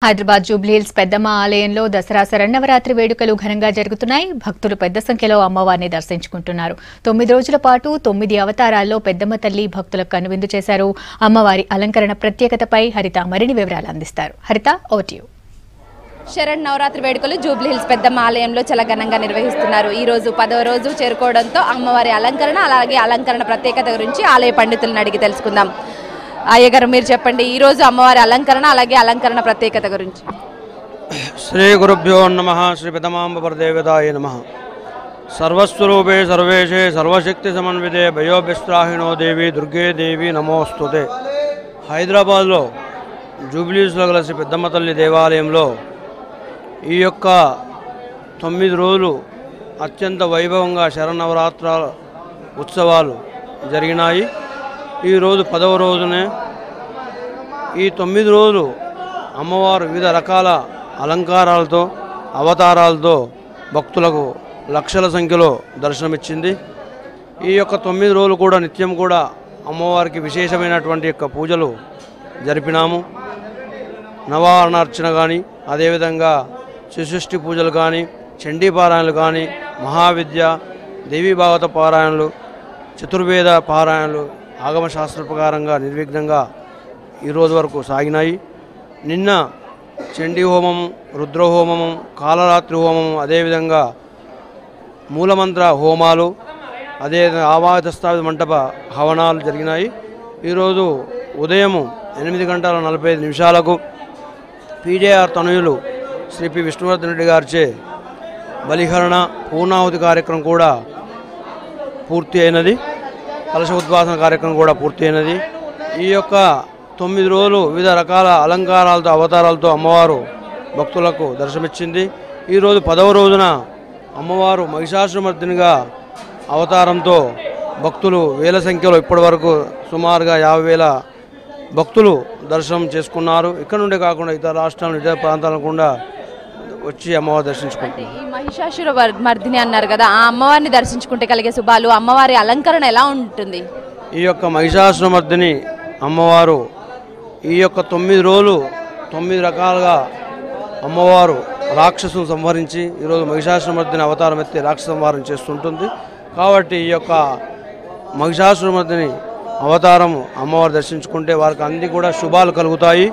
హైదరాబాద్ జూబ్లీహిల్స్ పెద్దమ్మ ఆలయంలో దసరా శరన్నవరాత్రి వేడుకలు ఘనంగా జరుగుతున్నాయి. భక్తులు పెద్ద సంఖ్యలో అమ్మవారిని దర్శించుకుంటున్నారు. 9 రోజుల పాటు 9 అవతారాల్లో పెద్దమ్మ తల్లి భక్తులకు కనువిందు చేశారు. అమ్మవారి అలంకరణ ప్రత్యేకతపై హరిత మరిన్ని వివరాలు అందిస్తారు. హరిత, ఓవర్ టు యు. శరన్నవరాత్రి వేడుకలు జూబ్లీహిల్స్ పెద్దమ్మ ఆలయంలో చాలా ఘనంగా నిర్వహిస్తున్నారు. ఈ రోజు 10వ రోజు చేరుకోవడంతో అమ్మవారి అలంకరణ అలాగే అలంకరణ ప్రత్యేకత గురించి ఆలయ పండితులను అడిగి తెలుసుకుందాం. అయ్యగారు, మీరు చెప్పండి, ఈ రోజు అమ్మవారి అలంకరణ అలాగే అలంకరణ ప్రత్యేకత గురించి. శ్రీ గురుభ్యో నమః. శ్రీ పెదమాంబ పరదేవతాయ నమః. సర్వస్వరూపే సర్వేశే సర్వశక్తి సమన్వితే భయోభిస్త్రాహిణో దేవి దుర్గే దేవి నమోస్తుతే. హైదరాబాద్లో జూబ్లీహిల్స్లో గల శ్రీ పెద్దమ్మ తల్లి దేవాలయంలో ఈ యొక్క 9 రోజులు అత్యంత వైభవంగా శరన్నవరాత్ర ఉత్సవాలు జరిగినాయి. ఈరోజు 10వ రోజునే. ఈ 9 రోజులు అమ్మవారు వివిధ రకాల అలంకారాలతో అవతారాలతో భక్తులకు లక్షల సంఖ్యలో దర్శనమిచ్చింది. ఈ యొక్క 9 రోజులు కూడా నిత్యం కూడా అమ్మవారికి విశేషమైనటువంటి యొక్క పూజలు జరిపినాము. నవారణార్చన కానీ, అదేవిధంగా శిశుష్టి పూజలు కానీ, చండీ పారాయణలు కానీ, మహావిద్య, దేవీ భాగవత పారాయణలు, చతుర్వేద పారాయణలు ఆగమశాస్త్ర ప్రకారంగా నిర్విఘ్నంగా ఈరోజు వరకు సాగినాయి. నిన్న చండీ హోమము, రుద్రహోమము, కాలరాత్రి హోమము, అదేవిధంగా మూలమంత్ర హోమాలు, అదేవిధంగా ఆవాహిత స్థాపిత మంటప హవనాలు జరిగినాయి. ఈరోజు ఉదయం 8:45 పీజేఆర్ తనయులు శ్రీ పి విష్ణువర్ధన్ రెడ్డి గారిచే బలిహరణ పూర్ణాహుతి కార్యక్రమం కూడా పూర్తి అయినది. కలశ ఉద్వాసన కార్యక్రమం కూడా పూర్తి అయినది. ఈ యొక్క 9 రోజులు వివిధ రకాల అలంకారాలతో అవతారాలతో అమ్మవారు భక్తులకు దర్శనమిచ్చింది. ఈరోజు 10వ రోజున అమ్మవారు మహిషాసురమర్దినిగా అవతారంతో భక్తులు వేల సంఖ్యలో ఇప్పటి వరకు సుమారుగా 50,000 భక్తులు దర్శనం చేసుకున్నారు. ఇక్కడ నుండే కాకుండా ఇతర రాష్ట్రాలు, ఇతర ప్రాంతాలను కూడా వచ్చి అమ్మవారు దర్శించుకుంటారు. ఈ మహిషాసుర మర్దిని అన్నారు కదా, ఆ అమ్మవారిని దర్శించుకుంటే కలిగే శుభాలు, అమ్మవారి అలంకరణ ఎలా ఉంటుంది? ఈ యొక్క మహిషాసురమర్దిని అమ్మవారు ఈ యొక్క 9 రోజులు 9 రకాలుగా అమ్మవారు రాక్షసును సంహరించి ఈరోజు మహిషాసురమర్దిని అవతారం ఎత్తి రాక్షస సంహారం చేస్తుంటుంది. కాబట్టి ఈ యొక్క మహిషాసురమర్దిని అవతారం అమ్మవారు దర్శించుకుంటే వారికి అన్ని కూడా శుభాలు కలుగుతాయి.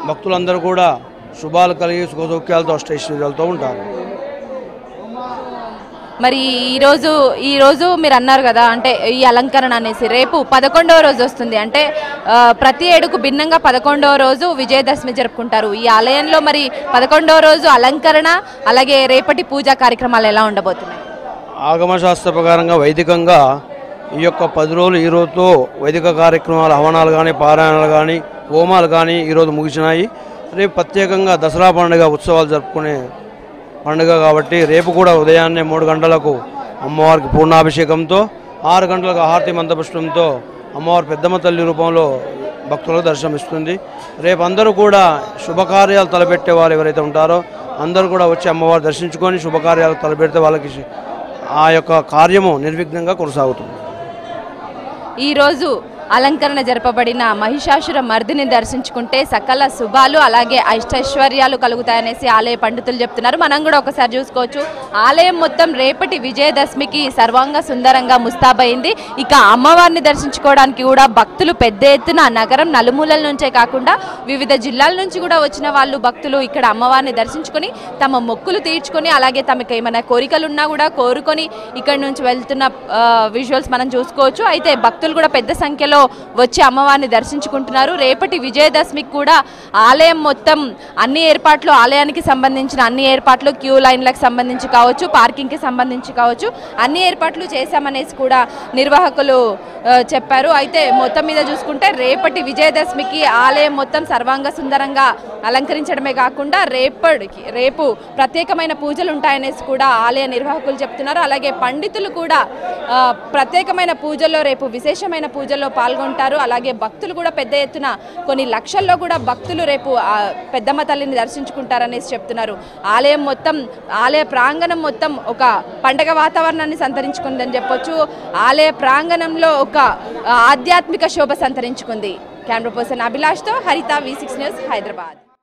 భక్తులందరూ కూడా శుభాలు కలిగి సుఖసౌఖ్యాలతో అష్టైశ్వర్యాలతో ఉంటారు. మరి ఈరోజు మీరు అన్నారు కదా, అంటే ఈ అలంకరణ అనేసి రేపు 11వ రోజు వస్తుంది. అంటే ప్రతి ఏడుకు భిన్నంగా 11వ రోజు విజయదశమి జరుపుకుంటారు. ఈ ఆలయంలో మరి 11వ రోజు అలంకరణ అలాగే రేపటి పూజా కార్యక్రమాలు ఎలా ఉండబోతున్నాయి? ఆగమశాస్త్ర ప్రకారంగా వైదికంగా ఈ యొక్క 10 రోజులు ఈ రోజుతో వైదిక కార్యక్రమాలు, హవనాలు కానీ, పారాయణాలు కానీ, హోమాలు కానీ ఈరోజు ముగిసినాయి. రేపు ప్రత్యేకంగా దసరా పండుగ ఉత్సవాలు జరుపుకునే పండుగ కాబట్టి రేపు కూడా ఉదయాన్నే 3 గంటలకు అమ్మవారికి పూర్ణాభిషేకంతో, 6 గంటలకు హారతి మంత్రపుష్పంతో అమ్మవారి పెద్దమ్మ తల్లి రూపంలో భక్తులకు దర్శనమిస్తుంది. రేపు అందరూ కూడా శుభకార్యాలు తలపెట్టే వారు ఎవరైతే ఉంటారో అందరూ కూడా వచ్చి అమ్మవారు దర్శించుకొని శుభకార్యాలు తలపెడితే వాళ్ళకి ఆ యొక్క కార్యము నిర్విఘ్నంగా కొనసాగుతుంది. ఈరోజు అలంకరణ జరపబడిన మహిషాసుర మర్దిని దర్శించుకుంటే సకల శుభాలు అలాగే అష్టైశ్వర్యాలు కలుగుతాయనేసి ఆలయ పండితులు చెప్తున్నారు. మనం కూడా ఒకసారి చూసుకోవచ్చు. ఆలయం మొత్తం రేపటి విజయదశమికి సర్వాంగ సుందరంగా ముస్తాబైంది. ఇక అమ్మవారిని దర్శించుకోవడానికి కూడా భక్తులు పెద్ద ఎత్తున నగరం నలుమూలల నుంచే కాకుండా వివిధ జిల్లాల నుంచి కూడా వచ్చిన వాళ్ళు భక్తులు ఇక్కడ అమ్మవారిని దర్శించుకొని తమ మొక్కులు తీర్చుకొని అలాగే తమకు ఏమైనా కోరికలున్నా కూడా కోరుకొని ఇక్కడి నుంచి వెళ్తున్న విజువల్స్ మనం చూసుకోవచ్చు. అయితే భక్తులు కూడా పెద్ద సంఖ్యలో వచ్చి అమ్మవారిని దర్శించుకుంటున్నారు. రేపటి విజయదశమికి కూడా ఆలయం మొత్తం అన్ని ఏర్పాట్లు, ఆలయానికి సంబంధించిన అన్ని ఏర్పాట్లు, క్యూ లైన్లకు సంబంధించి కావచ్చు, పార్కింగ్కి సంబంధించి కావచ్చు, అన్ని ఏర్పాట్లు చేశామనేసి కూడా నిర్వాహకులు చెప్పారు. అయితే మొత్తం మీద చూసుకుంటే రేపటి విజయదశమికి ఆలయం మొత్తం సర్వాంగ సుందరంగా అలంకరించడమే కాకుండా రేపు ప్రత్యేకమైన పూజలు ఉంటాయనేసి కూడా ఆలయ నిర్వాహకులు చెప్తున్నారు. అలాగే పండితులు కూడా ప్రత్యేకమైన పూజల్లో రేపు విశేషమైన పూజల్లో పాల్గొంటారు. అలాగే భక్తులు కూడా పెద్ద ఎత్తున కొన్ని లక్షల్లో కూడా భక్తులు రేపు పెద్దమ్మ తల్లిని దర్శించుకుంటారనేసి చెప్తున్నారు. ఆలయ ప్రాంగణం మొత్తం ఒక పండగ వాతావరణాన్ని సంతరించుకుందని చెప్పొచ్చు. ఆలయ ప్రాంగణంలో ఒక ఆధ్యాత్మిక శోభ సంతరించుకుంది. కెమెరా పర్సన్ అభిలాష్తో హరిత, V6 న్యూస్, హైదరాబాద్.